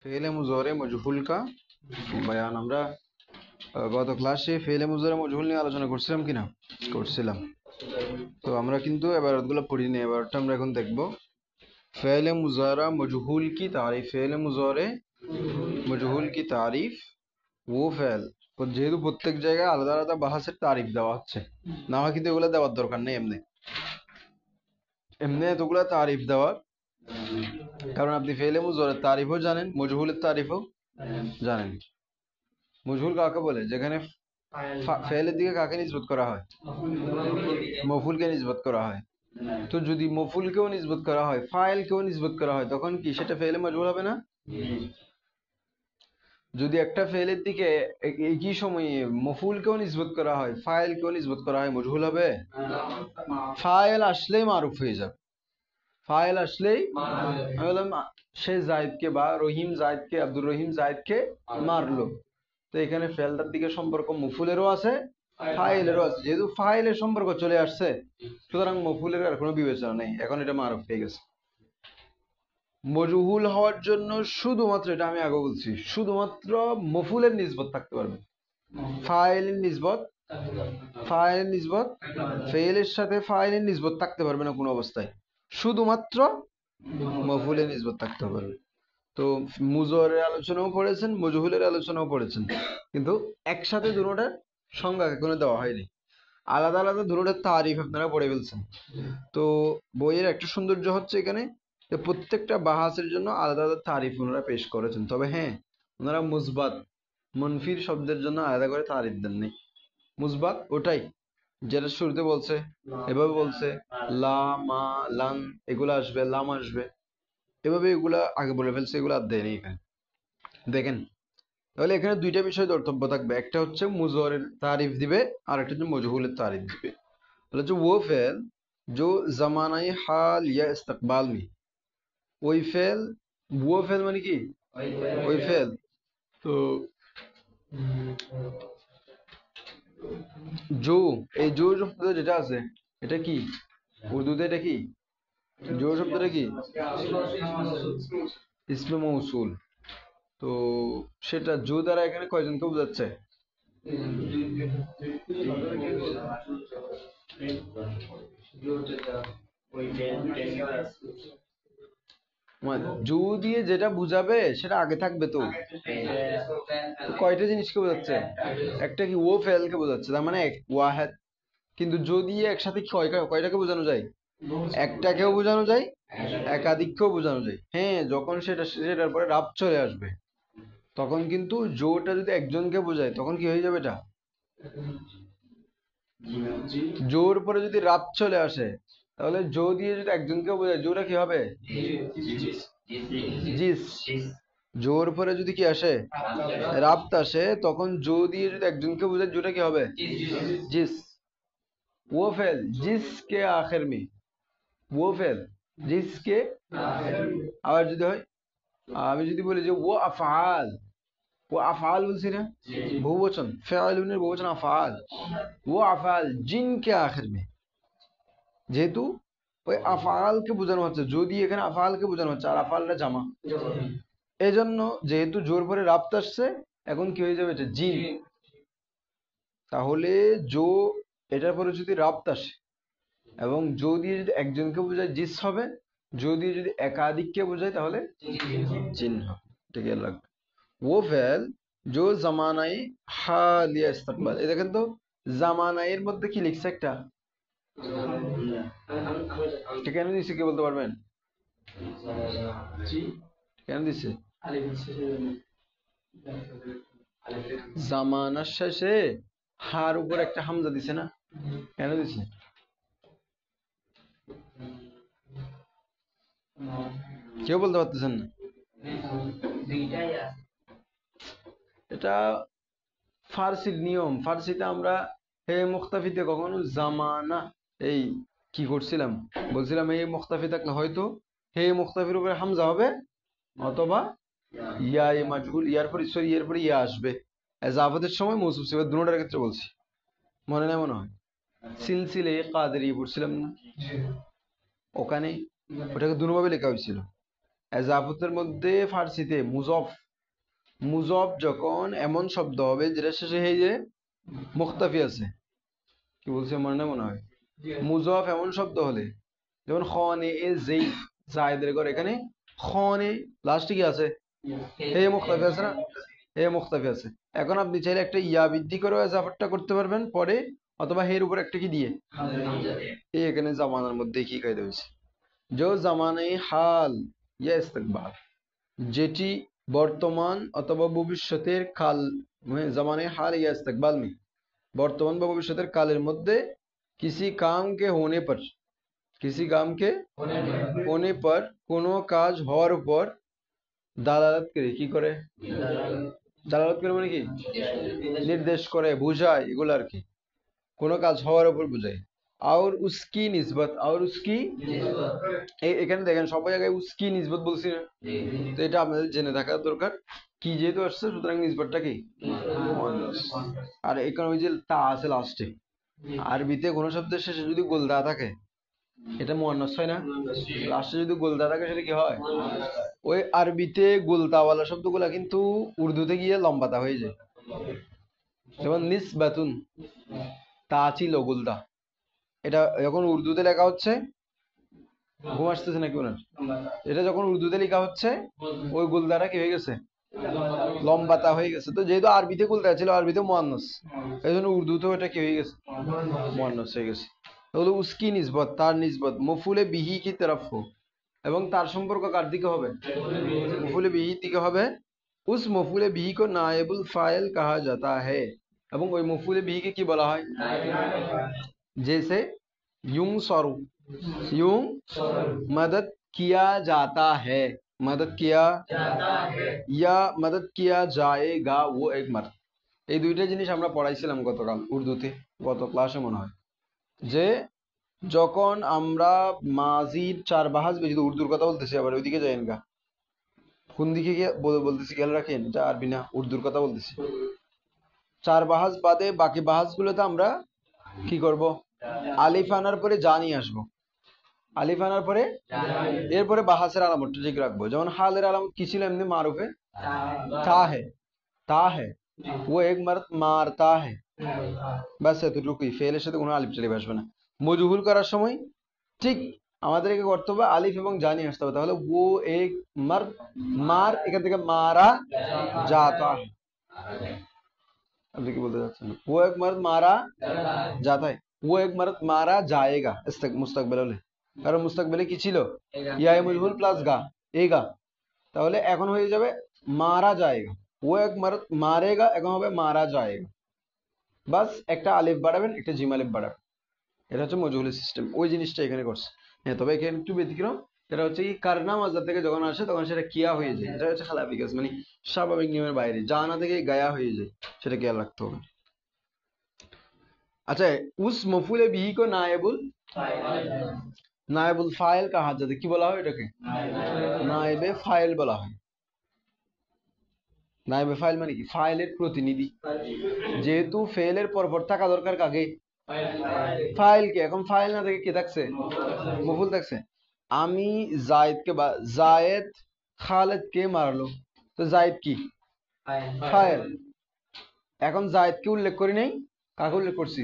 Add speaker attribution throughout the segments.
Speaker 1: फेले मुज़ारे मजहुल का बयान আমরা গত ক্লাসে ফেলে মুজারে মজহুল নিয়ে আলোচনা করছিলাম কিনা করছিলাম। তো আমরা কিন্তু এবারতগুলো পড়িনি, এবারটা আমরা এখন দেখব ফেলে মুজারা মজহুল की तारीफ। ফেলে মুজারে মজহুল की तारीफ ও ফেল যেহেতু প্রত্যেক জায়গায় আলাদা আলাদা বাহাসের তারিফ দেওয়া হচ্ছে, না হয় কিন্তু এগুলো দেওয়ার দরকার নেই। এমনি এমনি এতগুলো তারিফ দেওয়ার কারণ আপনি ফেলে মুজারের তারিফও জানেন, মজহুলের তারিফও জানেন। মজহুল কাকে বলে? যেখানে ফেলের দিকে কাকে নিসবত করা হয়? মফুলকে নিসবত করা হয়। তো যদি মফুলকেও নিসবত করা হয়, ফাইলকেও নিসবত করা হয়, তখন কি সেটা ফেলে মজহুল হবে না? যদি একটা ফেলের দিকে একই সময়ে মফুলকেও নিসবত করা হয়, ফাইলকেও নিসবত করা হয়, মজহুল হবে? ফাইল আসলেই মারুফ হয়ে যাবে। ফাইল আসলেই আমি বললাম সে জায়েদকে বা রহিম জায়েদকে, আব্দুর রহিম জায়েদকে মারলো, তো এখানে ফেলটার দিকে সম্পর্ক মফুলেরও আছে, ফাইলেরও আছে। যেহেতু ফাইলের সম্পর্ক চলে আসছে, সুতরাং মফুলের আর কোনো বিবেচনা নেই, এখন এটা মারুফ হয়ে গেছে। মজহুল হওয়ার জন্য শুধুমাত্র, এটা আমি আগে বলছি, শুধুমাত্র মফুলের নিসবত থাকতে পারবে, ফাইলের নিসবত ফেলের সাথে ফাইলের নিসবত থাকতে পারবে না কোনো অবস্থায়, শুধুমাত্র মফুলের নিসবত থাকতে পারবে। তো মুজরের আলোচনাও পড়েছেন, মজহুলের আলোচনাও পড়েছেন, কিন্তু একসাথে দুটোটার সংজ্ঞা এখনো দেওয়া হয়নি, আলাদা আলাদা দুটোটার তারিফ আপনারা পড়ে ফেলছেন। তো বইয়ের একটা সৌন্দর্য হচ্ছে এখানে যে প্রত্যেকটা বাহাসের জন্য আলাদা আলাদা তারিফ ওনারা পেশ করেছেন। তবে হ্যাঁ, ওনারা মুসবাত মনফির শব্দের জন্য আলাদা করে তারিফ দেননি। মুসবাত ওটাই যেটা শুরুতে বলছে, এভাবে বলছে লা মা লান এগুলো আসবে, লাম আসবে, এভাবে এগুলা আগে বলে ফেলছে, এগুলো আর দেয়নি এখানে। দেখেন তাহলে এখানে দুইটা বিষয় ধর্তব্য থাকবে, একটা হচ্ছে মুজরের তারিফ দিবে, আর একটা হচ্ছে মজহুলের তারিফ দিবে। তাহলে হচ্ছে वो फेल जो जमानाई हाल या इस्तकबाल में, ওই ফেল, वो फेल মানে কি? ওই ফেল। তো জো, এই জো শব্দটা যেটা আছে এটা কি উর্দুতে? এটা কি জো শব্দটা? কি ইসমে মৌসুল। তো সেটা জো দ্বারা এখানে কয়জনকে বোঝাচ্ছে? জো দিয়ে যেটা বুঝাবে সেটা আগে থাকবে। তো কয়টা জিনিসকে বোঝাচ্ছে? একটা কি ও ফেলকে বোঝাচ্ছে, তার মানে এক ওয়াহেদ। কিন্তু জো দিয়ে একসাথে কয়টাকে বোঝানো যায়? একটাকেও বোঝানো যায়, একাধিককেও বোঝানো যায়। হ্যাঁ, যখন সেটার পরে রাব চলে আসবে, তখন কিন্তু জোটা যদি একজনকে বোঝায় তখন কি হয়ে যাবে? এটা জোর পরে যদি রাব চলে আসে, তাহলে জো দিয়ে যদি একজনকে বোঝায়, জোটা কি হবে? জিস। জোর পরে যদি কি আসে? রাবত আসে, তখন জো দিয়ে যদি একজনকে বোঝায়, জোটা কি হবে? জিস। वो फेल जिसके आखिर में, वो फेल जिसके আবার যদি হয়, আমি যদি বলি যে ও আফআল, ও আফআল বলছি না, বহুবচন, ফাইলুনের বহুবচন আফআল, ও আফআল জিনকে আখির মে, যেহেতু ওই আফআলকে বোঝানো হচ্ছে, যদি এখানে আফআলকে বোঝানো হচ্ছে, আর আফআলটা জামা, এজন্য যেহেতু জোর পরে রাবত আসছে, এখন কি হয়ে যাবে? এটা জিন। তাহলে জো এটার পরে যদি রাবত আসে এবং জো দিয়ে যদি একজনকে বোঝায় জিস হবে, জো দিয়ে যদি একাধিককে বোঝায় তাহলে জিন হবে। ঠিক আছে, লাগবে वो ফেল जो जमानाई हाल या इस्तकबाल। এই দেখেন তো জামানাইয়ের মধ্যে কি লিখছে একটা, কেন দিছে? কে বলতে পারবেন কেন দিছে? জামানার শেষে হার উপর একটা হামজা দিছে না, কেন দিছে? কেউ বলতে পারতেছেন না? এটা ফার্সির নিয়ম। ফার্সিতে আমরা হে মুখতাফিতে কখনো জামানা এই কি করছিলাম, বলছিলাম এই মুখতাফি থাকলে হয়তো হে মুখতাফির উপরে হামজা হবে, অথবা ইয়া এ মাজহুল, ইয়ার পর সরি এর পরে ইয়া আসবে। এজাফতের সময় মৌসুফ সিফাত দুটোটার ক্ষেত্রে বলছি, মনে নেই মনে হয় সিলসিলে কাদেরি পড়ছিলাম না, ওখানে ওটাকে দুভাবে লেখা হয়েছিল। এজাফতের মধ্যে ফার্সিতে মুজফ, মুজফ যখন এমন শব্দ হবে যেটা শেষে এই যে মুখতাফি আছে, কি বলছি আমার না মনে হয়, মুজফ এমন শব্দ হলে যেমন খনে এ যেই জায়দের ঘর, এখানে খনে লাস্টে কি আছে, হে মুখতাফি আছে না, হে মুখতাফি আছে। এখন আপনি চাইলে একটা ইয়া বৃদ্ধি করে এজাফতটা করতে পারবেন পরে, অথবা হের উপর একটা কি দিয়ে, এই এখানে জামানার মধ্যে কি কায়দা হয়েছে, जो জামানে হাল ইয়া ইস্তেকবাল, যেটি বর্তমান অথবা ভবিষ্যতের কাল, জামানে হাল या इस्तकबाल में বর্তমান বা ভবিষ্যতের কালের মধ্যে किसी काम के होने पर, किसी काम के होने पर কোনো কাজ হওয়ার উপর দালালাত করে, কি করে, দালালাত করে মানে কি, নির্দেশ করে, বুঝায়, এগুলো আর কি, কোনো কাজ হওয়ার উপর বুঝায়। और उसकी निस्बत, और उसकी, এখানে দেখেন সব জায়গায় উসকি নিসবত বলছি না, তো এটা আপনাদের জেনে থাকা দরকার, কি যেহেতু আসছে সুতরাং নিসবতটা কি মুআন্নাস। আর এখানে ওই যে তা আছে লাস্টে, আরবিতে কোনো শব্দের শেষে যদি গোলদা থাকে এটা মুআন্নাস হয় না, লাস্টে যদি গোলদা থাকে সেটা কি হয়, ওই আরবিতে গোলদাওয়ালা শব্দগুলা কিন্তু উর্দুতে গিয়ে লম্বাতা হয়ে যায়, যেমন নিসবাতুন, তা ছিল গোলদা, এটা যখন উর্দুতে লেখা হচ্ছে, ঘুম আসতেছে নাকি ওনার, এটা যখন উর্দুতে লেখা হচ্ছে ওই গোলদাটা কি হয়ে গেছে, লম্বাতা হয়ে গেছে। তো যেহেতু আরবিতে গোলদা ছিল, আরবিতে মুআন্নাস, এই জন্য উর্দুতেও এটা কি হয়ে গেছে, মুআন্নাস হয়ে গেছে। তাহলে উসকি নিসবত, তার নিসবত মফুলে বিহি কি তরফ হো, এবং তার সম্পর্ক কার দিকে হবে, মফুলে বিহি দিকে হবে। উস মফুলে বিহি কো নায়েবুল ফাইল কাহা জাতা হ্যায়, এবং ওই মফুলে বিহি কে কি বলা হয়, जैसे यूं सरू, यूं मदद किया जाता है, मदद किया या मदद किया जाएगा वो एक मर्द, এই দুইটা জিনিস আমরা পড়াইছিলাম গতকাল উর্দুতে, গত ক্লাসে মনে হয়, যে যখন আমরা মাজির চার বাহাজ যদি উর্দুর কথা বলতেছি, আবার ওইদিকে যাইন গা, কোন দিকে গিয়ে বলতেছি খেয়াল রাখেন, এটা আরবি না, উর্দুর কথা বলতেছি। চার বাহাজ বাদে বাকি বাহাজ গুলোতে আমরা কি করব, আলিফ আনার পরে যা নিয়ে আসবো, আলিফ আনার পরে এরপরে বাহাসের আলামতটা ঠিক রাখবো। যেমন হালের আলামত কি ছিল এমনি মারুফে, তা হে, তা হে, ও এক মারত মারতা হে, ব্যাস এতটুকুই, ফেলের সাথে কোনো আলিফ টালিফ আসবে না। মজহুল করার সময় ঠিক আমাদেরকে করতে হবে আলিফ এবং যা নিয়ে আসতে হবে, তাহলে ও এক মার, মার এখান থেকে মারা যাতা হে, আপনি কি বলতে চাচ্ছেন, ও এক মারত মারা যাতা হে, ও এক মারত মারা যায়েগা মুস্তাকবেল হলে, কারণ মুস্তাকবেলে কি ছিল, ইয়া মজহুল প্লাস গা, এই গা, তাহলে এখন হয়ে যাবে মারা যায়গা, ও এক মারত মারেগা, এখন হবে মারা যায়গা, বাস একটা আলিফ বাড়াবেন, একটা জিম আলিফ বাড়াবেন, এটা হচ্ছে মজহুলের সিস্টেম। ওই জিনিসটা এখানে করছে। হ্যাঁ, তবে এখানে একটু ব্যতিক্রম, এটা হচ্ছে কি কারনা মাজার থেকে যখন আসে তখন সেটা কিয়া হয়ে যায়, এটা হচ্ছে খালাফি কাজ, মানে স্বাভাবিক নিয়মের বাইরে, জানা থেকে গায়া হয়ে যায়, সেটা খেয়াল রাখতে হবে। আচ্ছা, উস মফুলে বিহি কো নায়েবুল, নায়েবুল ফাইল কাহা যাতে, কি বলা হয় এটাকে, নায়েবে ফাইল বলা হয়। নায়েবে ফাইল মানে কি, ফাইলের প্রতিনিধি, যেহেতু ফেলের পরপর থাকা দরকার কাকে, ফাইল কে, এখন ফাইল না থেকে কে থাকছে, মফুল থাকছে। আমি জায়েদকে, জায়েদ খালেদকে মারলো, তো জায়েদ কি ফাইল, এখন জায়েদকে উল্লেখ করি নাই, কাকে উল্লেখ করছি,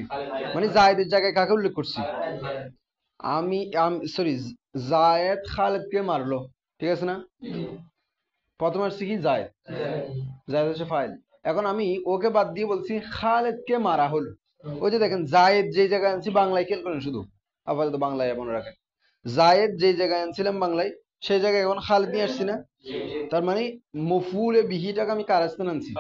Speaker 1: মানে জায়েদের জায়গায় কাকে উল্লেখ করছি, আমি সরি, জায়েদ খালেদকে মারলো, ঠিক আছে না, প্রথম আসছে কি জায়েদ, জায়েদ হচ্ছে ফাইল। এখন আমি ওকে বাদ দিয়ে বলছি খালেদকে মারা হলো, ওই যে দেখেন জায়েদ যে জায়গায় আনছি, বাংলায় খেয়াল করেন শুধু, আপাতত বাংলায় মনে রাখেন, জায়েদ যে জায়গায় আনছিলাম বাংলায়, সেই জায়গায় এখন খালেদ নিয়ে আসছি না, তার মানে মফুলে বিহিটাকে আমি কার স্থানে আনছি,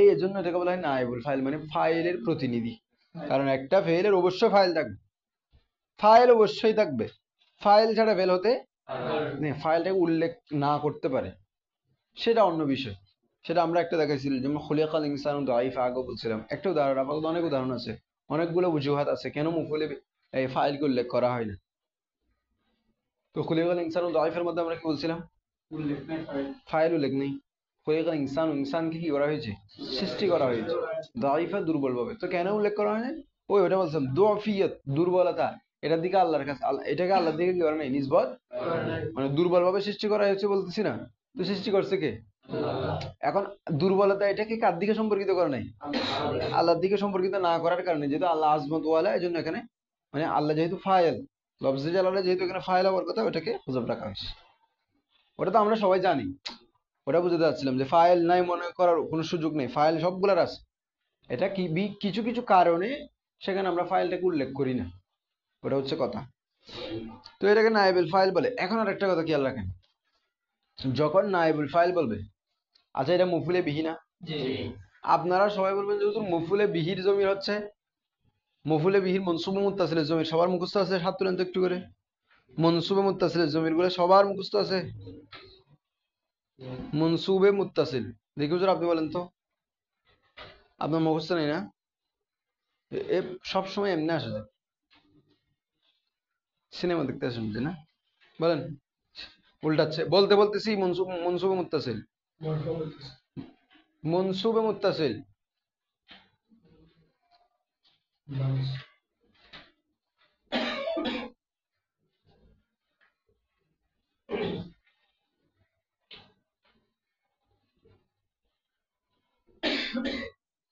Speaker 1: এই জন্য এটাকে বলা হয় নায়েবুল ফাইল, মানে ফাইলের প্রতিনিধি। কারণ একটা ফেলের অবশ্যই ফাইল থাকবে, ফাইল অবশ্যই থাকবে, ফাইল ছাড়া ফেল হতে, ফাইলটাকে উল্লেখ না করতে পারে সেটা অন্য বিষয়, সেটা আমরা একটা দেখাইছিলাম, যেমন খুলিকাল ইনসানু দাঈফা, আগে বলছিলাম একটা উদাহরণ, আপাতত অনেক উদাহরণ আছে, অনেকগুলো অজুহাত আছে কেন মফুলে এই ফাইলকে উল্লেখ করা হয় না। তো খুলিকাল ইনসানু দাঈফের মধ্যে আমরা কি বলছিলাম, ফাইল উল্লেখ নেই, খুলিকাল ইনসানু, ইনসানকে কি করা হয়েছে, সৃষ্টি করা হয়েছে, দাঈফা দুর্বল ভাবে, তো কেন উল্লেখ করা হয় না, ওটা বলছিলাম দুআফিয়ত, দুর্বলতা, এটার দিকে আল্লাহর কাছে, এটাকে আল্লাহর দিকে কি করে নাই, নিসবত মানে দুর্বল ভাবে সৃষ্টি করা হয়েছে বলতেছি না, তো সৃষ্টি করছে কে? এখন দুর্বলতা এটাকে কার দিকে সম্পর্কিত করে নাই? আল্লাহর দিকে সম্পর্কিত না করার কারণে, যেহেতু আল্লাহ আজমত ওয়ালা, এই জন্য এখানে মানে আল্লাহ যেহেতু ফাইল, লফজে জালালা যেহেতু এখানে ফাইল হওয়ার কথা, ওটাকে হুজব রাখা হয়েছে। ওটা তো আমরা সবাই জানি, ওটা বুঝতে চাচ্ছিলাম যে ফাইল নাই মনে করার কোনো সুযোগ নেই, ফাইল সবগুলার আছে। এটা কি কিছু কিছু কারণে সেখানে আমরা ফাইলটাকে উল্লেখ করি না, ওটা হচ্ছে কথা। তো এটাকে নায়েবুল ফাইল বলে। এখন আর একটা কথা খেয়াল রাখেন, যখন নায়েবুল ফাইল বলবে, আচ্ছা এটা মফুলে বিহি না, আপনারা সবাই বলবেন যেহেতু মফুলে বিহির জমির হচ্ছে, মফুলে বিহির মনসুবে মুত্তাসিলের জমির সবার মুখস্থ আছে, হাত তুলেন তো একটু করে। মনসুবে মুত্তাসিলের জমির গুলো সবার মুখস্থ আছে? মনসুবে মুত্তাসিল দেখি হুজুর আপনি বলেন তো, আপনার মুখস্থ নেই না? সব সময় এমনি আসে, সিনেমা দেখতে আসেন না, বলেন। উল্টাচ্ছে, বলতে বলতেছি মনসুবে মুত্তাসিল, মনসুবে মুত্তাসিল।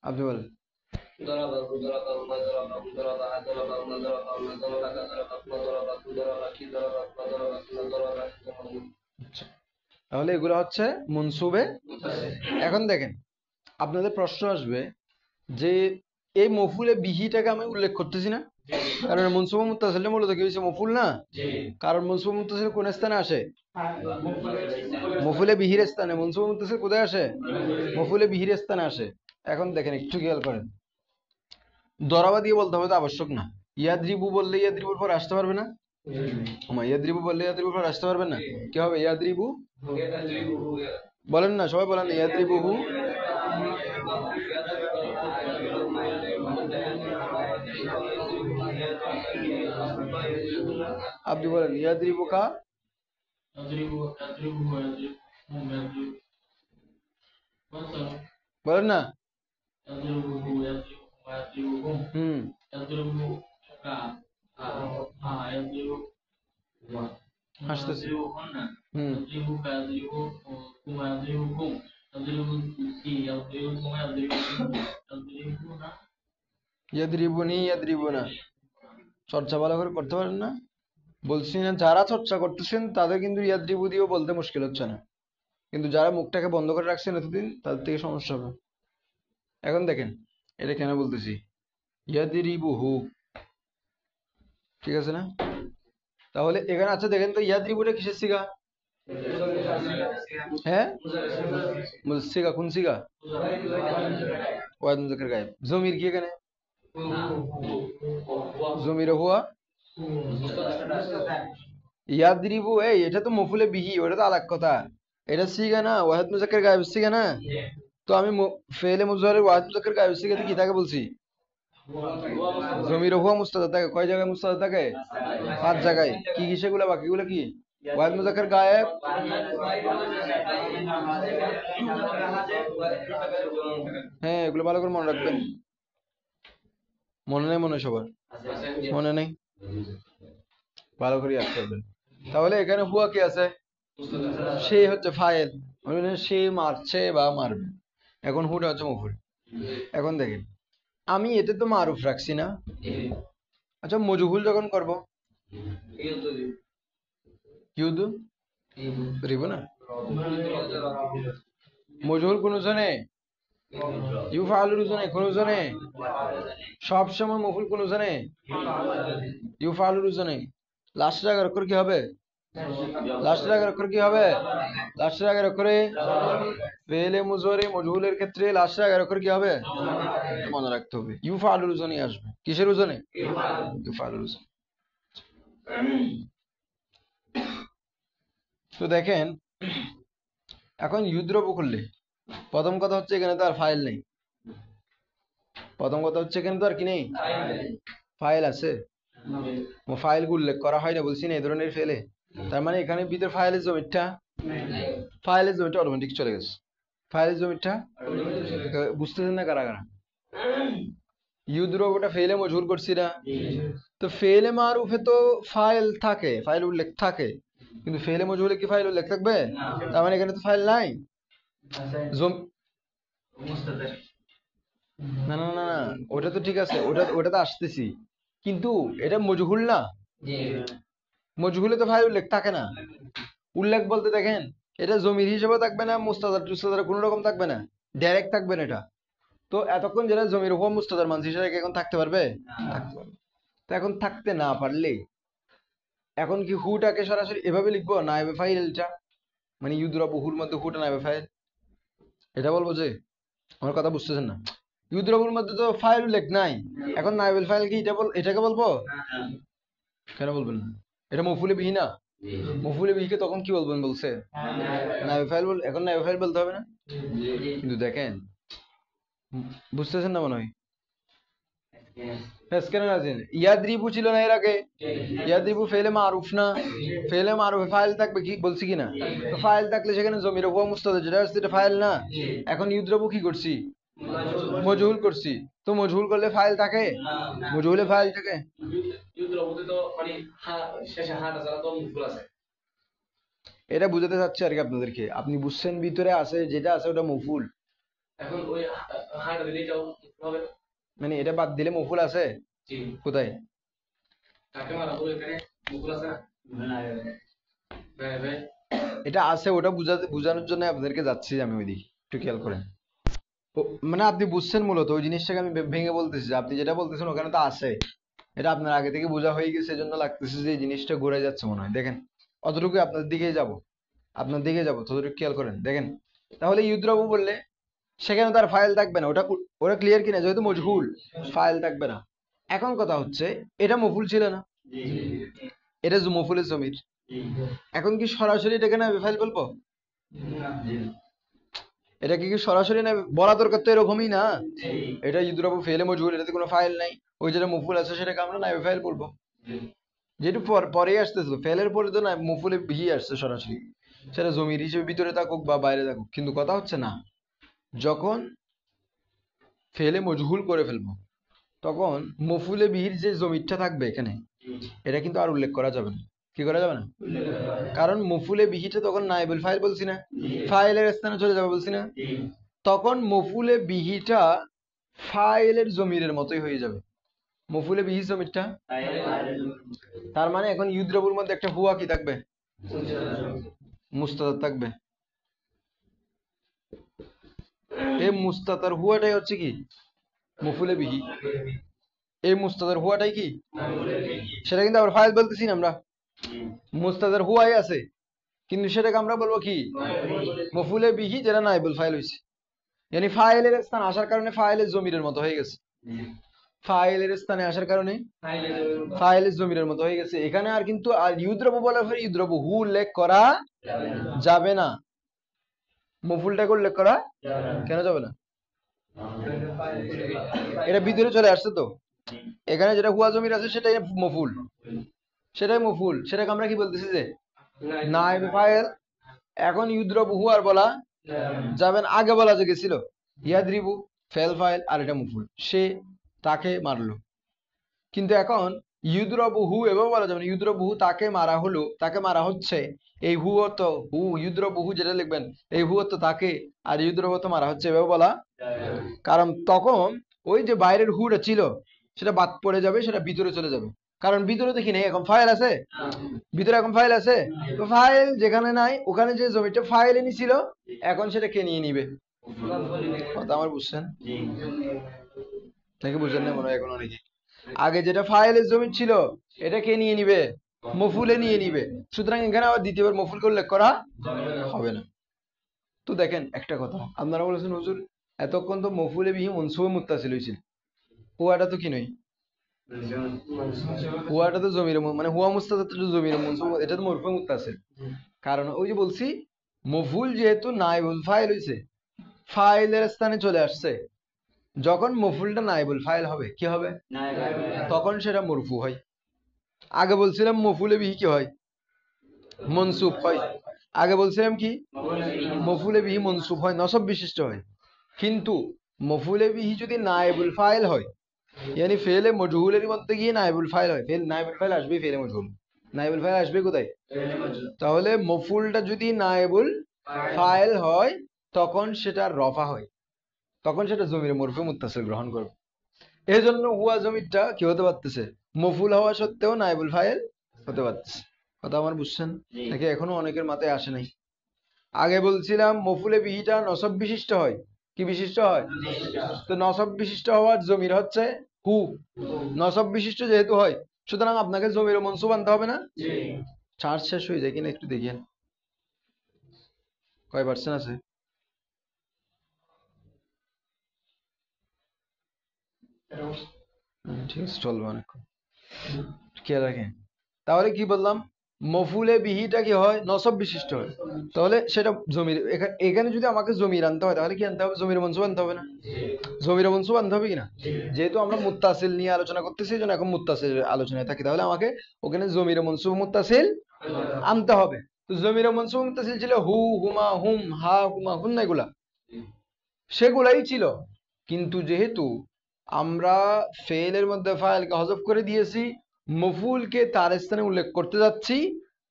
Speaker 1: আপনি বলেন। তাহলে এগুলো হচ্ছে মনসুবে। এখন দেখেন, আপনাদের প্রশ্ন আসবে যে এই মফুলে বিহিটাকে আমি উল্লেখ করতেছি না, কারণ মনসুবে মুত্তাসিলটা মূলত কি হয়েছে, মফুল না? কারণ মনসুবে মুত্তাসিল কোন স্থানে আসে? মফুলে বিহির স্থানে। মনসুবে মুত্তাসিল কোথায় আসে? মফুলে বিহির স্থানে আসে। এখন দেখেন একটু খেয়াল করেন, দরাবা দিয়ে বলতে হবে তো আবশ্যক না। ইয়াদ্রিবু বললে ইয়াদ্রিবুর পর আসতে পারবে না? ইয়াদ্রিবু বললে ইয়াদ্রিবুর পর আসতে পারবে না, কি হবে? ইয়াদ্রিবু বলেন না, সবাই বলেন ইয়াদ্রিবুহু। আপনি বলেন ইয়াদ্রিবুকা। বলেন না। হুম আসতেছি। হুম ইয়াদ্রিবুনি ইয়াদ্রিবুনা, চর্চা ভালো করে করতে পারেন না? বলছি না, যারা চর্চা করতেছেন তাদের কিন্তু ইয়াদ্রিবু দিয়েও বলতে মুশকিল হচ্ছে না, কিন্তু যারা মুখটাকে বন্ধ করে রাখছেন এতদিন, তাদের থেকে সমস্যা হবে। এখন দেখেন এটা কেন বলতেছি, ইয়াদ্রিবুহু, ঠিক আছে না? তাহলে এখানে আছে দেখেন তো, ইয়াদ্রিবুটা কিসের সিগা? হ্যাঁ, সিগা কোন সিগা? ওয়াহিদ মুজাক্কার গায়েব। জমির কি এখানে? জমির হুয়া। ইয়াদ্রিবু, এই এটা তো মফুলে বিহি, ওটা তো আলাদা কথা। এটা সিগা না, ওয়াহিদ মুজাক্কার গায়েব সিগা না। তো আমি ফেলে মুজাহারের ওয়াহিদ মুজাক্কার গায়েব সিগাতে কি থাকে বলছি? জমির হুয়া মুস্তাদা থাকে। কয় জায়গায় মুস্তাদা থাকে? 5 জায়গায়। কি কি সেগুলো? বাকিগুলো কি? ওয়াহিদ মুজাক্কার গায়েব, হ্যাঁ এগুলো ভালো করে মনে রাখবেন। মনে নেই মনে হয় সবার? মনে নেই, ভালো করে ইয়াদ করবেন। তাহলে এখানে হুয়া কি আছে? সে হচ্ছে ফাইল, সে মারছে বা মারবে। এখন হুটা হচ্ছে মফুল। এখন দেখেন, আমি এতে তো মারুফ রাখছি না। আচ্ছা মজহুল যখন করব, কিউদু রিব না, মজহুল কোন জনে, ইউফালুর জনে, কোন জনে, সব সময় মফুল কোন জনে, ইউফালুর জনে। লাস্টের আগের অক্ষর কি হবে? লাস্টের আগের অক্ষর কি হবে? লাস্টের আগের অক্ষরে ফেলে মুজরে মজহুলের ক্ষেত্রে লাস্টের আগের অক্ষর কি হবে? মনে রাখতে হবে, ইউফালুর জনে আসবে। কিসের ওজনে? ইউফালুর ওজনে। তো দেখেন, এখন ইউদ্রব করলে প্রথম কথা হচ্ছে এখানে তো আর ফাইল নেই। প্রথম কথা হচ্ছে এখানে তো আর কি নেই, ফাইল আছে। ফাইল উল্লেখ করা হয় না বলছি না এই ধরনের ফেলে, তার মানে এখানে ভিতরে ফাইলের জমিটা, ফাইলের জমিটা অটোমেটিক চলে গেছে। ফাইলের জমিটা বুঝতেছেন না কারা কারা? ইউদ্রবটা ফেলে মজহুল করছি না? তো ফেলে মারুফে তো ফাইল থাকে, ফাইল উল্লেখ থাকে, কিন্তু ফেলে মজহুলে কি ফাইল উল্লেখ থাকবে? তার মানে এখানে তো ফাইল নাই। না না না না, ওটা তো ঠিক আছে, ওটা তো আসতেছি, কিন্তু এটা মজহুল না। মজহুলে তো ফাইল উল্লেখ থাকে না। উল্লেখ বলতে দেখেন, এটা জমির হিসেবে থাকবে না, মুস্তাদার টুস্তাদার কোনো রকম থাকবে না, ডাইরেক্ট থাকবে না এটা। তো এতক্ষণ যেটা জমির উপর মুস্তাদার মানছি সেটা কি এখন থাকতে পারবে? থাকতে পারবে। তো এখন থাকতে না পারলে এখন কি হুটাকে সরাসরি এভাবে লিখবো নায়েবে ফাইলটা, মানে ইউদ্রাবু হুর মধ্যে হুটা নায়েবে ফাইল, এটা বলবো যে? আমার কথা বুঝতেছেন না? ইউদ্রাবুর মধ্যে তো ফাইল উল্লেখ নাই, এখন নায়েবেল ফাইল কি এটাকে বলবো? কেন বলবেন না? এটা মফুলে বিহি না? মফুলে বিহিকে তখন কি বলবেন বলছে? নায়েবে ফাইল বল, এখন নায়েবে ফাইল বলতে হবে না? কিন্তু দেখেন, বুঝতেছেন না মনে হয়? কেন আছেন? ইয়াদ্রিবু ছিল না এর আগে? ইয়াদ্রিবু ফেলে মারুফ না? ফেলে মারুফ ফাইল থাকবে কি বলছি কিনা? তো ফাইল থাকলে সেখানে জমির হুয়া মুস্তাদ যেটা আসছে এটা ফাইল না? এখন ইউদ্রবু কি করছি? মজহুল করছি। তো মজহুল করলে ফাইল থাকে? মজহুলে ফাইল থাকে? এটা বুঝাতে চাচ্ছি আর কি আপনাদেরকে, আপনি বুঝছেন ভিতরে আছে যেটা আছে ওটা মফুল। এখন ওই হাটা দিলে এটাও হবে, মানে এটা বাদ দিলে মফুল আছে কোথায়? এটা আছে, ওটা বুঝানোর জন্য আপনাদেরকে যাচ্ছি আমি ওইদিকে, একটু খেয়াল করেন। মানে আপনি বুঝছেন মূলত ওই জিনিসটাকে আমি ভেঙে বলতেছি, আপনি যেটা বলতেছেন ওখানে তো আছে, এটা আপনার আগে থেকে বোঝা হয়ে গেছে, এজন্য লাগতেছে যে এই জিনিসটা ঘুরে যাচ্ছে মনে হয়। দেখেন অতটুকু আপনার দিকেই যাব, আপনার দিকে যাব, ততটুকু খেয়াল করেন। দেখেন তাহলে ইউদ্রাবু বললে সেখানে তার ফাইল থাকবে না, ওটা ওটা ক্লিয়ার কিনা? যেহেতু মজহুল, ফাইল থাকবে না। এখন কথা হচ্ছে এটা মফুল ছিল না, এটা মফুলের জমির, এখন কি সরাসরি এটাকে না ফাইল বলবো? এটা কি সরাসরি না বলা দরকার? তো এরকমই না, এটা ইউদ্রাবু ফেলে মজহুল, এটাতে কোনো ফাইল নাই, ওই যেটা মফুল আছে সেটাকে আমরা নাইবে ফাইল বলবো, যেটু পরেই আসতেছিল, ফেলের পরে তো না মফুলে বিহি আসছে সরাসরি, সেটা জমির হিসেবে ভিতরে থাকুক বা বাইরে থাকুক। কিন্তু কথা হচ্ছে না, যখন ফেলে মজহুল করে ফেলবো তখন মফুলে বিহির যে জমিরটা থাকবে এখানে, এটা কিন্তু আর উল্লেখ করা যাবে না। কি করা যাবে না? কারণ মফুলে বিহিটা তখন নাইবুল ফাইল বলছি না, ফাইলের স্থানে চলে যাবে বলছি না, তখন মফুলে বিহিটা ফাইলের জমিরের মতোই হয়ে যাবে, মফুলে বিহি জমিরটা। তার মানে এখন ইউদ্রাবুর মধ্যে একটা হুয়া কি থাকবে? মুস্তাদার থাকবে। এই মুস্তাদার হুয়াটাই হচ্ছে কি? মফুলে বিহি। এই মুস্তাদার হুয়াটাই কি? সেটা কিন্তু আবার ফাইল বলতেছি না আমরা, মুস্তাদার হুয়াই আছে, কিন্তু সেটাকে আমরা বলবো কি? মফুলে বিহি, যেটা নাইবুল ফাইল হয়েছে, মানে ফাইলের স্থান আসার কারণে ফাইলের জমিরের মতো হয়ে গেছে, ফাইলের স্থানে আসার কারণে ফাইলের জমিরের মতো হয়ে গেছে। এখানে আর কিন্তু আর ইউদ্রবু বলার পরে ইউদ্রবু হু উল্লেখ করা যাবে না, মফুলটাকে উল্লেখ করা কেন যাবে না? এটা ভিতরে চলে আসছে তো, এখানে যেটা হুয়া জমির আছে সেটাই মফুল, সেটাই মফুল, সেটাকে আমরা কি বলতেছি যে নাইবে ফাইল। এখন ইউদ্রবু হুয়ার বলা যাবেন, আগে বলা যে গেছিল ইয়াদ্রিবু ফেল ফাইল আর এটা মফুল, সে তাকে মারলো। কিন্তু এখন ইউদ্রবু হু এভাবে বলা যাবে না, ইউদ্রবু হু তাকে মারা হলো, তাকে মারা হচ্ছে, এই হু অর্থ হু, ইউদ্রবু হু যেটা লিখবেন এই হু অর্থ তাকে, আর ইউদ্রবু অর্থ মারা হচ্ছে, এভাবে বলা। কারণ তখন ওই যে বাইরের হুটা ছিল সেটা বাদ পড়ে যাবে, সেটা ভিতরে চলে যাবে, কারণ ভিতরে দেখি নেই, এখন ফাইল আছে, ভিতরে এখন ফাইল আছে। তো ফাইল যেখানে নাই ওখানে যে জমিটা ফাইল এনে ছিল, এখন সেটা কে নিয়ে নিবে? কথা আমার বুঝছেন নাকি বুঝছেন না মনে হয় এখন অনেকে? আগে যেটা ফাইলের জমি ছিল এটা কে নিয়ে নিবে? মফুলে নিয়ে নিবে। সুতরাং এখানে আবার দ্বিতীয়বার মফুলকে উল্লেখ করা হবে না। তো দেখেন একটা কথা, আপনারা বলেছেন হুজুর এতক্ষণ তো মফুলে বিহি মনসুবে মুত্তাসিল হয়েছিল, হুয়াটা তো কি নয়, হুয়াটা তো জমির মানে হুয়া মুস্তাদার তো জমির মনসুব, এটা তো মরফুয়ে মুত্তাসিল। কারণ ওই যে বলছি মফুল যেহেতু নাইবুল ফাইল হয়েছে, ফাইলের স্থানে চলে আসছে, যখন মফুলটা নাইবুল ফাইল হবে কি হবে? তখন সেটা মরফু হয়। আগে বলছিলাম মফুলে বিহি কি হয়? মনসুব হয়। আগে বলছিলাম কি? মফুলে বিহি মনসুব হয়, নসব বিশিষ্ট হয়। কিন্তু মফুলে বিহি যদি নাইবুল ফাইল হয় ইয়ানি ফেলে মজহুলের মধ্যে গিয়ে নাইবুল ফাইল হয়, নাইবুল ফাইল আসবে ফেলে মজহুল, নাইবুল ফাইল আসবে কোথায়? তাহলে মফুলটা যদি নাইবুল ফাইল হয় তখন সেটা রফা হয়, তখন সেটা জমির মরফু মুত্তাসিল গ্রহণ করবে। এই জন্য হুয়া জমিরটা কি হতে পারতেছে, মফুল হওয়া সত্ত্বেও নাইবুল ফাইল হতে পারতেছে। কথা আমার বুঝছেন নাকি এখনো অনেকের মাথায় আসে নাই? আগে বলছিলাম মফুলে বিহিটা নসব বিশিষ্ট হয়, কি বিশিষ্ট হয়? তো নসব বিশিষ্ট হওয়ার জমির হচ্ছে হু, নসব বিশিষ্ট যেহেতু হয় সুতরাং আপনাকে জমির মনসুব আনতে হবে না? চার্জ শেষ হয়ে যায় কিনা একটু দেখেন, কয় পার্সেন্ট আছে? ঠিক আছে, চলবে অনেকক্ষণ, খেয়াল রাখেন। তাহলে কি বললাম, মফুলে বিহিটা কি হয়, নসব বিশিষ্ট হয়, তাহলে সেটা জমির, এখানে যদি আমাকে জমির আনতে হয় তাহলে কি আনতে হবে, জমির মনসুব আনতে হবে না? জমির মনসুব আনতে হবে কিনা? যেহেতু আমরা মুত্তাসিল নিয়ে আলোচনা করতেছি এই জন্য এখন মুত্তাসিল আলোচনায় থাকি, তাহলে আমাকে ওখানে জমির মনসুব মুত্তাসিল আনতে হবে। তো জমির মনসুব মুত্তাসিল ছিল হু, হুমা, হুম, হা, হুমা, হুন্না, এগুলা সেগুলাই ছিল। কিন্তু যেহেতু আমরা ফেলের মধ্যে ফাইলকে হযফ করে দিয়েছি, মফুলকে তার স্থানে উল্লেখ করতে যাচ্ছি,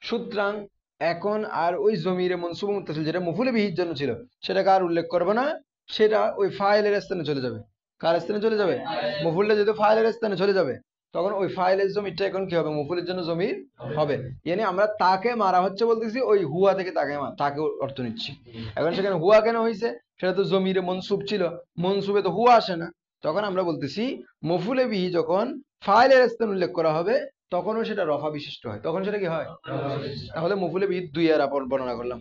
Speaker 1: সুতরাং এখন আর ওই জমিরে মনসুব মুত্তাসিল যেটা মফুলে বিহির জন্য ছিল সেটাকে আর উল্লেখ করবে না, সেটা ওই ফাইলের স্থানে চলে যাবে। কার স্থানে চলে যাবে? মফুলটা যেহেতু ফাইলের স্থানে চলে যাবে তখন ওই ফাইলের জমিরটা এখন কি হবে, মফুলের জন্য জমির হবে। মানে আমরা তাকে মারা হচ্ছে বলতেছি ওই হুয়া থেকে তাকে অর্থ নিচ্ছি। এখন সেখানে হুয়া কেন হয়েছে, সেটা তো জমিরে মনসুব ছিল, মনসুবে তো হুয়া আসে না, তখন আমরা বলতেছি মফুলে বিহি যখন ফাইলের স্থান উল্লেখ করা হবে তখনও সেটা রফা বিশিষ্ট হয়, তখন সেটা কি হয়? তাহলে মফুলে বিহি দুই এর বর্ণনা করলাম।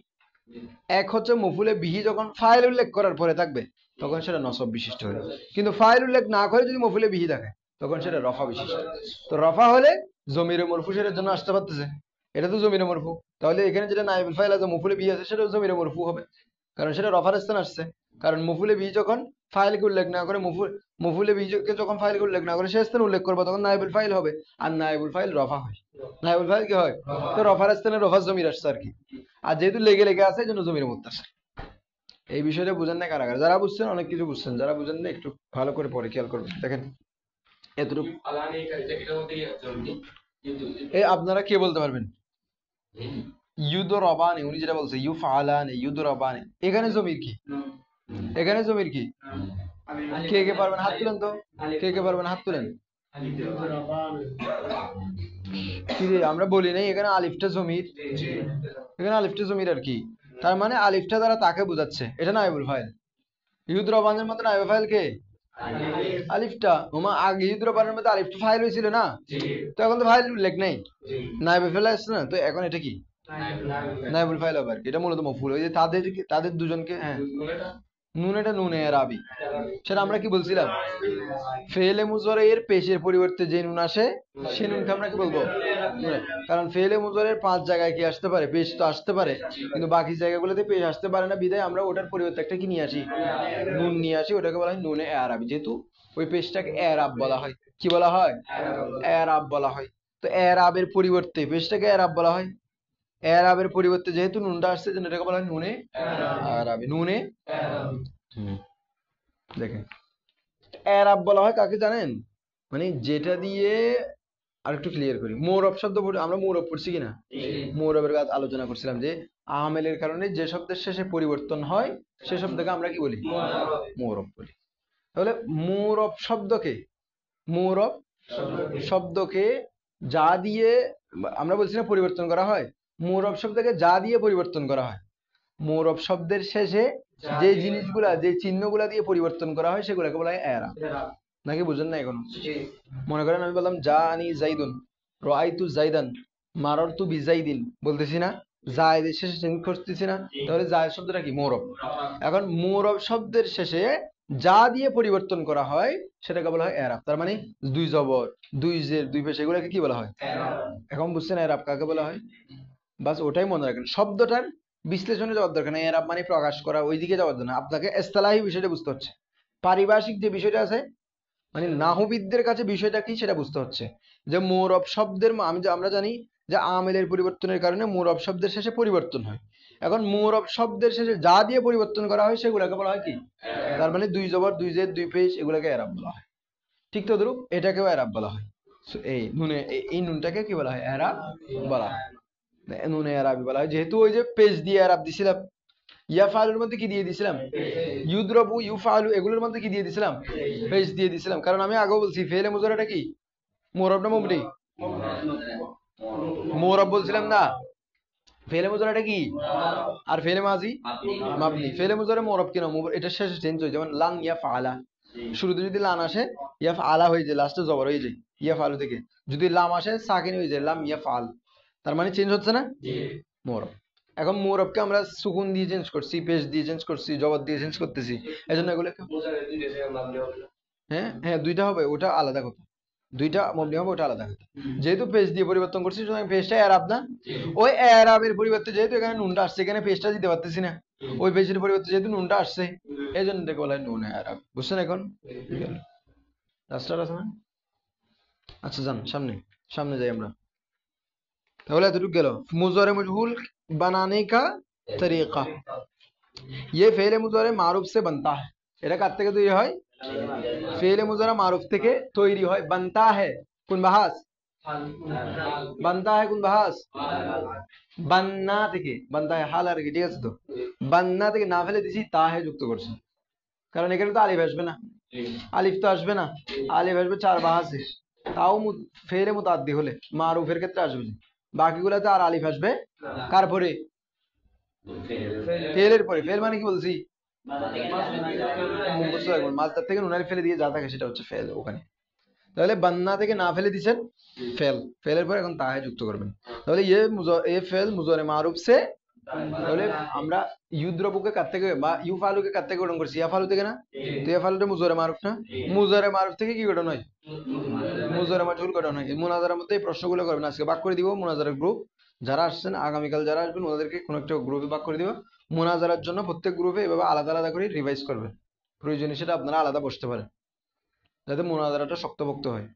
Speaker 1: এক হচ্ছে মফুলে বিহি যখন ফাইল উল্লেখ করার পরে থাকবে তখন সেটা নসব বিশিষ্ট হবে, কিন্তু ফাইল উল্লেখ না করে যদি মফুলে বিহি থাকে তখন সেটা রফা বিশিষ্ট। তো রফা হলে জমিরে মরফু সেটার জন্য আসতে পারতেছে, এটা তো জমিরে মরফু, তাহলে এখানে যেটা নাইবুল ফাইল আছে মফুলে বিহি আছে সেটাও জমিরে মরফু হবে, কারণ সেটা রফার স্থান আসছে। কারণ মফুলে বিহি যখন ফাইলকে উল্লেখ না করে মফুলে বিহিকে যখন ফাইলকে উল্লেখ না করে সে স্থান উল্লেখ করবে তখন নাইবুল ফাইল হবে, আর নাইবুল ফাইল রফা হয়। নাইবুল ফাইল কি হয়? তো রফার স্থানে রফার জমির আসছে আর কি। আর যেহেতু লেগে লেগে আছে এই জন্য জমির মুত্তাসিল। এই বিষয়টা বুঝেন না কারা কারা? যারা বুঝছেন অনেক কিছু বুঝছেন, যারা বুঝেন না একটু ভালো করে পরে খেয়াল করবেন। দেখেন এতটুকু এই আপনারা কে বলতে পারবেন? ইউদো রবানে, উনি যেটা বলছে ইউ ফালানে ইউদো রবানে, এখানে জমির কি? এখানে জমির কি? কে কে পারবেন হাত তুলেন তো, কে কে পারবেন হাত তুলেন। কি রে, আমরা বলি নাই এখানে আলিফটা জমির, এখানে আলিফটা জমির আর কি, তার মানে আলিফটা দ্বারা তাকে বোঝাচ্ছে, এটা নাইবুল ফাইল। ইউদ রবানের মধ্যে নাইবুল ফাইল কে? আলিফটা। ওমা আগে ইউদ রবানের মধ্যে আলিফটা ফাইল হয়েছিল না, তো এখন তো ফাইল উল্লেখ নেই, নাইবুল ফাইল আসছে না, তো এখন এটা কি নাইবুল ফাইল হবে আর কি। এটা মূলত মফুল, ওই যে তাদের দুজনকে, হ্যাঁ নুন, এটা নুনে আরবি, সেটা আমরা কি বলছিলাম, ফেলে মুজরের পেশের পরিবর্তে যে নুন আসে সে নুনকে আমরা কি বলবো, নুনে। কারণ ফেলে মুজরের 5 জায়গায় কি আসতে পারে, পেশ তো আসতে পারে, কিন্তু বাকি জায়গাগুলোতে পেশ আসতে পারে না, বিধায় আমরা ওটার পরিবর্তে একটা কি নিয়ে আসি, নুন নিয়ে আসি, ওটাকে বলা হয় নুনে আরবি। যেহেতু ওই পেশটাকে এরাব বলা হয়, কি বলা হয়, এরাব বলা হয়। তো এরাবের পরিবর্তে পেশটাকে এরাব বলা হয়, এরাবের পরিবর্তে যেহেতু নুনটা আসছে জন্য এটাকে বলা হয় নুনে আরবি, নুনে। দেখেন এরাব বলা হয় কাকে জানেন, মানে যেটা দিয়ে, আর একটু ক্লিয়ার করি, মৌরব শব্দ আমরা মৌরব পড়ছি কিনা, মৌরবের আলোচনা করছিলাম যে আমেলের কারণে যে শব্দের শেষে পরিবর্তন হয় সে শব্দকে আমরা কি বলি, মৌরব বলি। তাহলে মৌরব শব্দকে, মৌরব শব্দকে যা দিয়ে আমরা বলছি না পরিবর্তন করা হয়, মৌরব শব্দকে যা দিয়ে পরিবর্তন করা হয়, মৌরব শব্দের শেষে যে জিনিসগুলা, যে চিহ্নগুলা দিয়ে পরিবর্তন করা হয় সেগুলাকে বলা হয় এরাব। নাকি বুঝেন না এখনো? মনে করেন আমি বললাম জা আনি জাইদুন, রাআইতু জাইদান, মারারতু বিজাইদিন, বলতেছি না, জায়েদের শেষে চেঞ্জ করতেছি না, তাহলে জায়েদ শব্দটা কি, মৌরব। এখন মৌরব শব্দের শেষে যা দিয়ে পরিবর্তন করা হয় সেটাকে বলা হয় এরাব। তার মানে দুই জবর, দুই জের, দুই পেশ, এগুলোকে কি বলা হয়, এখন বুঝছেন এরাব কাকে বলা হয়? বাস ওটাই মনে রাখেন, শব্দটার বিশ্লেষণে যাওয়ার দরকার নেই, এরাব মানে প্রকাশ করা, ওইদিকে যাওয়ার জন্য আপনাকে ইসতিলাহি বিষয়টা বুঝতে হচ্ছে। পারিভাষিক যে বিষয়টা আছে, মানে নাহবিদদের কাছে বিষয়টা কি সেটা বুঝতে হচ্ছে, যে মৌরব শব্দের আমরা জানি যে আমেলের পরিবর্তনের কারণে মৌরব শব্দের শেষে পরিবর্তন হয়। এখন মৌরব শব্দের শেষে যা দিয়ে পরিবর্তন করা হয় সেগুলোকে বলা হয় কি, তার মানে দুই জবর, দুই জের, দুই পেশ, এগুলোকে এরাব বলা হয়। ঠিক তদ্রূপ এটাকেও এরাব বলা হয়। এই নুনে এই নুনটাকে কি বলা হয়? এরাব বলা হয়। নুনে এরাবি বলা হয়, যেহেতু ওই যে পেজ দিয়ে এরাব দিছিলাম, ইয়াফালুর মধ্যে কি দিয়ে দিছিলাম? ইউদ্রবু ইউফালু এগুলোর মধ্যে কি দিয়ে দিছিলাম? পেজ দিয়ে দিছিলাম। কারণ আমি আগেও বলছি ফেলে মুজারাটা কি মুরাব না মুবনি? মুরাব বলছিলাম না? ফেলে মুজারাটা কি? আর ফেলে মাজি মাবনি। ফেলে মুজারা মুরাব কেন? এটা শেষে চেঞ্জ হয়, যেমন লান ইয়াফআলা, শুরুতে যদি লান আসে ইয়াফআলা হয়ে যায়, লাস্টে জবর হয়ে যায় ইয়াফআলু থেকে। যদি লাম আসে সাকিন হয়ে যায় লাম ইয়াফআল, তার মানে চেঞ্জ হচ্ছে না মুরাব। এখন মুরাবকে আমরা সুকুন দিয়ে চেঞ্জ করছি, পেশ দিয়ে চেঞ্জ করছি, জবর দিয়ে চেঞ্জ করতেছি, এজন্য এগুলো হ্যাঁ হ্যাঁ দুইটা হবে, ওটা আলাদা কথা। দুইটা মবনি হবে, ওটা আলাদা কথা। যেহেতু পেজ দিয়ে পরিবর্তন করছি সুতরাং পেজটা এরাব না। ওই এরাবের পরিবর্তে যেহেতু এখানে নুনটা আসছে, এখানে পেজটা দিতে পারতেছি না, ওই পেজের পরিবর্তে যেহেতু নুনটা আসছে এই জন্য এটাকে বলা হয় নুনে এরাব। বুঝছেন এখন? রাস্তাটা আছে না? আচ্ছা যান সামনে, সামনে যাই আমরা। তাহলে এতটুকু গেল মুজারে মজহুল बनाने का तरीका। ये फेले मुजारे मारूफ से बनता है। এটা কার থেকে তৈরি হয়? ফেলে মুজারা মারুফ থেকে তৈরি হয়। বানতা है কোন বাহাস? বানতা है কোন বাহাস? বান্না থেকে। বানতা है হাল আর কি, ঠিক আছে তো? বান্না থেকে না ফেলে দিছি তা হে যুক্ত করছি, কারণ এখানে তো আলিফ আসবে না, আলিফ তো আসবে না, আলিফ আসবে চার বাহাসে। তাও ফেলে মুতাদ্দি হলে মারুফের ক্ষেত্রে আসবে, বাকিগুলোতে আর আলিফ আসবে কার পরে? ফেলের পরে। ফেল মানে কি বলছি? মাছদার থেকে নুনারি ফেলে দিয়ে যা থাকে সেটা হচ্ছে ফেল ওখানে। তাহলে বান্না থেকে না ফেলে দিচ্ছেন ফেল, ফেলের পর এখন তাহে যুক্ত করবেন। তাহলে এ ফেল মুজারে মারুফ সে। তাহলে আমরা ইউদ্রবুকে কার থেকে বা ইউফালুকে কার থেকে গঠন করছি? ইয়াফালু থেকে না? তো ইয়াফালুটা মুজারে মারুফ না? মুজারে মারুফ থেকে কি গঠন হয়? মুজারে মাজহুল গঠন হয়। মুনাজারার মধ্যে এই প্রশ্নগুলো করবেন। আজকে ভাগ করে দিব মুনাজারার গ্রুপ, যারা আসছেন আগামীকাল যারা আসবেন ওদেরকে কোনো একটা গ্রুপে ভাগ করে দিব। মুনাজারার জন্য প্রত্যেক গ্রুপে এভাবে আলাদা আলাদা করে রিভাইজ করবেন, প্রয়োজনীয় সেটা আপনারা আলাদা বসতে পারেন, যাতে মুনাজারাটা শক্তপোক্ত হয়।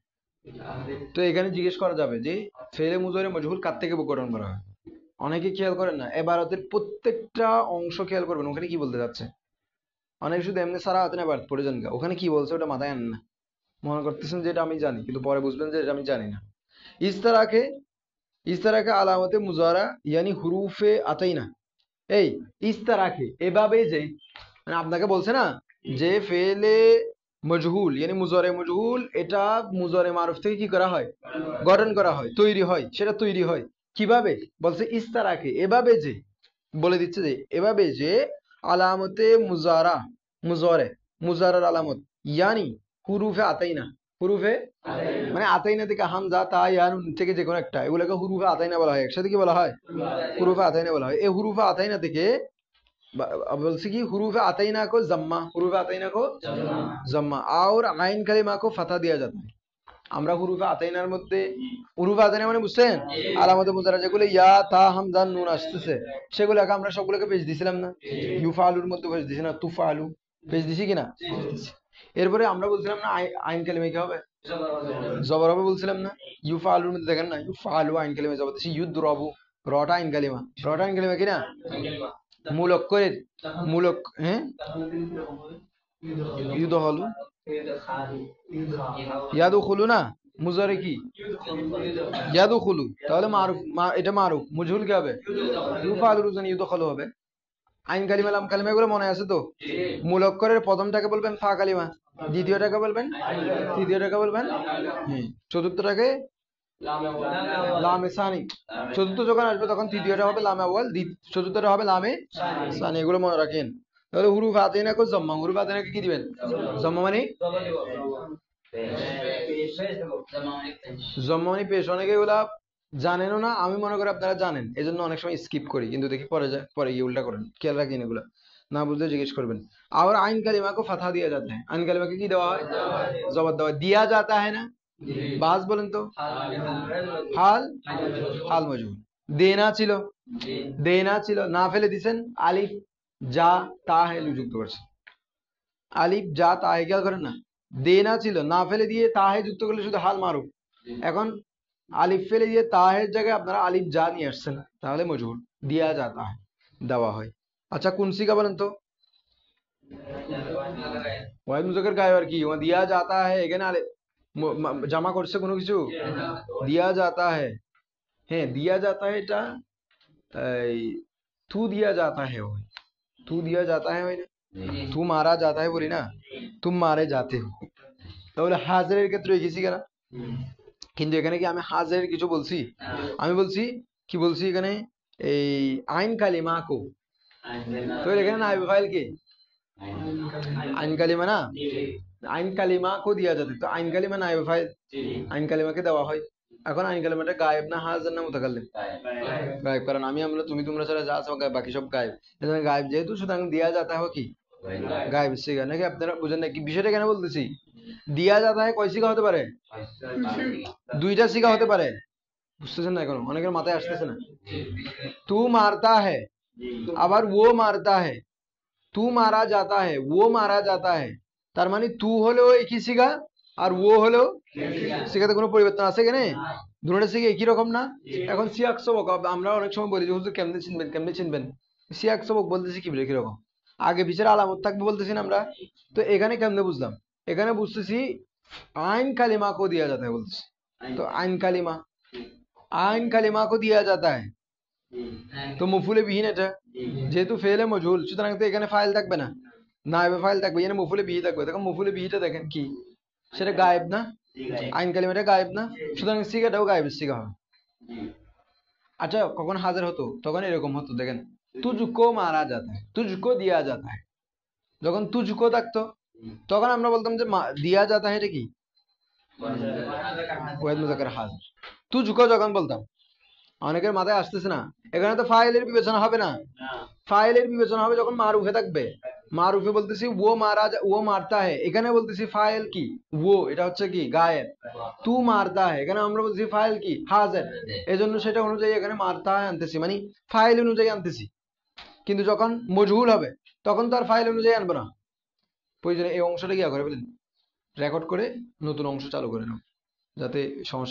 Speaker 1: তো এখানে জিজ্ঞেস করা যাবে যে ফেলে মুজারে মজহুল কার থেকে গঠন করা হয়। অনেকে খেয়াল করেন না, এবারতের প্রত্যেকটা অংশ খেয়াল করবেন ওখানে কি বলতে যাচ্ছে। অনেক শুধু এমনি সারা হাতে এবার পড়ে যান, ওখানে কি বলছে ওটা মাথায় আনেন না, মনে করতেছেন যে এটা আমি জানি, কিন্তু পরে বুঝবেন যে এটা আমি জানি না। इस तरह के আলামতে মুজারা ইয়ানি হুরুফে আতাইনা। এই ইস্তারাকে এভাবে যে, মানে আপনাকে বলছে না যে ফেলে মজহুল ইয়ানি মুজারে মজহুল, এটা মুজারে মারুফ থেকে কি করা হয়? গঠন করা হয়, তৈরি হয়। সেটা তৈরি হয় কিভাবে? বলছে ইস্তারাকে এভাবে যে, বলে দিচ্ছে যে এভাবে যে আলামতে মুজারা, মুজারে মুজারার আলামত ইয়ানি হুরুফে আতাইনা। হুরুফে মানে আতাইনা থেকে হামজা তা ইয়া নুন থেকে যে কোনো একটা, এগুলোকে হুরুফে আতাইনা বলা হয়। একসাথে কি বলা হয়? হুরুফে আতাইনা বলা হয়। এই হুরুফে আতাইনা থেকে বলছে কি হুরুফে আতাইনা को जम्मा, হুরুফে আতাইনা को जम्मा और आइन कलिमा को फतह दिया जाता है। আমরা হুরুফে আতাইনার মধ্যে, হুরুফে আতাইনা মানে বুঝছেন আলামতে মুজারা যেগুলো ইয়া তা হামজা নুন আসতেছে সেগুলোকে আমরা সবগুলোকে পেজ দিছিলাম না? ইউফালুর মধ্যে পেজ দিছি না? তুফালু পেজ দিছি কিনা? এরপরে আমরা বলছিলাম না আইন কালিমা কি হবে? জবর হবে বলছিলাম না? ইউফালুর মধ্যে দেখেন না ইউফালু আইন কালিমা জবর দিছি, ইউদ্রবু রটা আইন কালিমা, রটা আইন কালিমা কিনা? মূল অক্ষরের মূলক, হ্যাঁ ইউদহলু ইয়াদুখুলু না? মুজারে কি ইয়াদুখুলু, তাহলে মারুফ, এটা মারুফ। মুজহুল কি হবে? ইউফালু রুজানি ইউদখলু হবে। আইন কালিমা লাম কালিমা এগুলো মনে আছে তো? মূল অক্ষরের প্রথমটাকে বলবেন ফা কালিমা, দ্বিতীয়টাকে বলবেন, তৃতীয়টাকে বলবেন, চতুর্থটাকে লামে সানি। চতুর্থ যখন আসবে তখন তৃতীয়টা হবে লামে আউয়াল, চতুর্থটা হবে লামে সানি। এগুলো মনে রাখেন। তাহলে হুরুফ আতাইনা কো জম্মা, হুরুফ আতাইনাকে কি দিবেন? জম্মা মানে জম্মা মানে পেশ। অনেকে এগুলা জানেনও না, আমি মনে করি আপনারা জানেন, এই জন্য অনেক সময় স্কিপ করি, কিন্তু দেখি পরে পরে গিয়ে উল্টা করেন। খেয়াল রাখেন এগুলা, না বুঝলে জিজ্ঞেস করবেন। আর আইন কালিমা को फतह दिया जाता है, আইন কালিমাকে কি দেওয়া হয়? জবর দেওয়া। दिया जाता है না? বাস বলেন তো। হাল, হাল মজহুল। দেনা ছিল, দেনা ছিল, না ফেলে দিছেন আলিফ যা তা হে যুক্ত করছে। আলিফ যা তা হে খেয়াল করেন না? দেনা ছিল, না ফেলে দিয়ে তা হে যুক্ত করলে শুধু হাল মারুফ। এখন আলিফ ফেলে দিয়ে তাহের জায়গায় আপনারা আলিফ যা নিয়ে আসছেন, তাহলে মজহুল। দিয়া যাতা হয়, দেওয়া হয়। আচ্ছা কোন সিগা বলেন তো? ওয়াহিদ মুজাক্কার গায়েব আর কি দিয়া যাতা है এখানে জামা করছে কোনো কিছু? দিয়া जाता है। হ্যাঁ, দিয়া जाता है এটা এই তু দিয়া जाता है হয়। তু দিয়া जाता है হয় না? তু মারা जाता है বলি না, তুম মারে जाते हो। তাহলে হাজারের ক্ষেত্রে গেছি কেনা, কিন্তু এখানে কি আমি হাজারের কিছু বলছি? আমি বলছি কি বলছি এখানে, এই আইন কালিমা কো। তো এখানে নাইব ফাইল কে? আইন কালিমা না, আইন কালিমা কো দিয়া যাতে, তো আইন কালিমা নাইব ফাইল, আইন কালিমাকে দেওয়া হয়। এখন আইন কালিমাটা গায়েব না হাজার না মুতাকাল্লিম? গায়েব, কারণ আমি আমরা তুমি তোমরা ছাড়া যা আছে বাকি সব গায়েব। সুতরাং গায়েব যেহেতু, সুতরাং দিয়া যাতা হয় কি গায়েব সিগা, নাকি আপনারা বুঝেন না কি বিষয়টা কেন বলতেছি? দিয়া যাতা হয় কয় সিগা হতে পারে? দুইটা সিগা হতে পারে। বুঝতেছেন না এখনো? অনেকের মাথায় আসতেছে না। তু মারতা হ্যায়, আবার ও মারতা হ্যায়। তু মারা যাতা হ্যায়, ও মারা যাতা হ্যায়। তার মানে তু হলেও একই সিগা আর ও হলেও, সিগাতে কোনো পরিবর্তন আছে এখানে? দুটোটা সিগা একই রকম না? এখন সিয়াক সবক আমরা অনেক সময় বলি যে হুজুর কেমনে চিনবেন, কেমনে চিনবেন? সিয়াক সবক বলতেছি কি বলে, কিরকম আগে পিছের আলামত থাকবে বলতেছি না আমরা। তো এখানে কেমনে বুঝলাম? এখানে বুঝতেছি আইন কালিমা কো দিয়া যাতা है বলতেছি। তো আইন কালিমা, আইন কালিমা কো দিয়া যাতা है, তো মফুলে বিহীন এটা, যেহেতু ফেলে মজহুল, সুতরাং তো এখানে ফাইল থাকবে না, নায়েবে ফাইল থাকবে, এখানে মফুলে বিহি থাকবে। দেখো মফুলে বিহিটা দেখেন কি, সেটা গায়েব না? আইন কালিমাটা গায়েব না, সুতরাং সিগাটাও গায়েবের সিগা হবে। আচ্ছা, কখন হাজার হতো? তখন এরকম হতো, দেখেন তুজকো মারা যাতা है, তুজকো দিয়া যাতা है। যখন তুজকো থাকতো তখন আমরা বলতাম যে দিয়া যাতা है, এটা কি ওয়াহিদ মুজাক্কার হাজির। তুজকো যখন বলতাম, অনেকের মাথায় আসতেছে না, এখানে তো ফাইলের বিবেচনা হবে না। ফাইলের বিবেচনা হবে যখন মারুফে থাকবে। মারুফে বলতেছি ও মারা, ও মারতা है, এখানে বলতেছি ফাইল কি ও, এটা হচ্ছে কি গায়েব। তু মারতা है, এখানে আমরা বলতেছি ফাইল কি হাজির, এজন্য সেটা অনুযায়ী এখানে মারতা है আনতেছি, মানে ফাইল অনুযায়ী আনতেছি। কিন্তু যখন মজহুল হবে তখন তো আর ফাইল অনুযায়ী আনবো না। প্রয়োজনে এই অংশটা কি করে বলেন, রেকর্ড করে নতুন অংশ চালু করে নাও, যাতে সমস্যা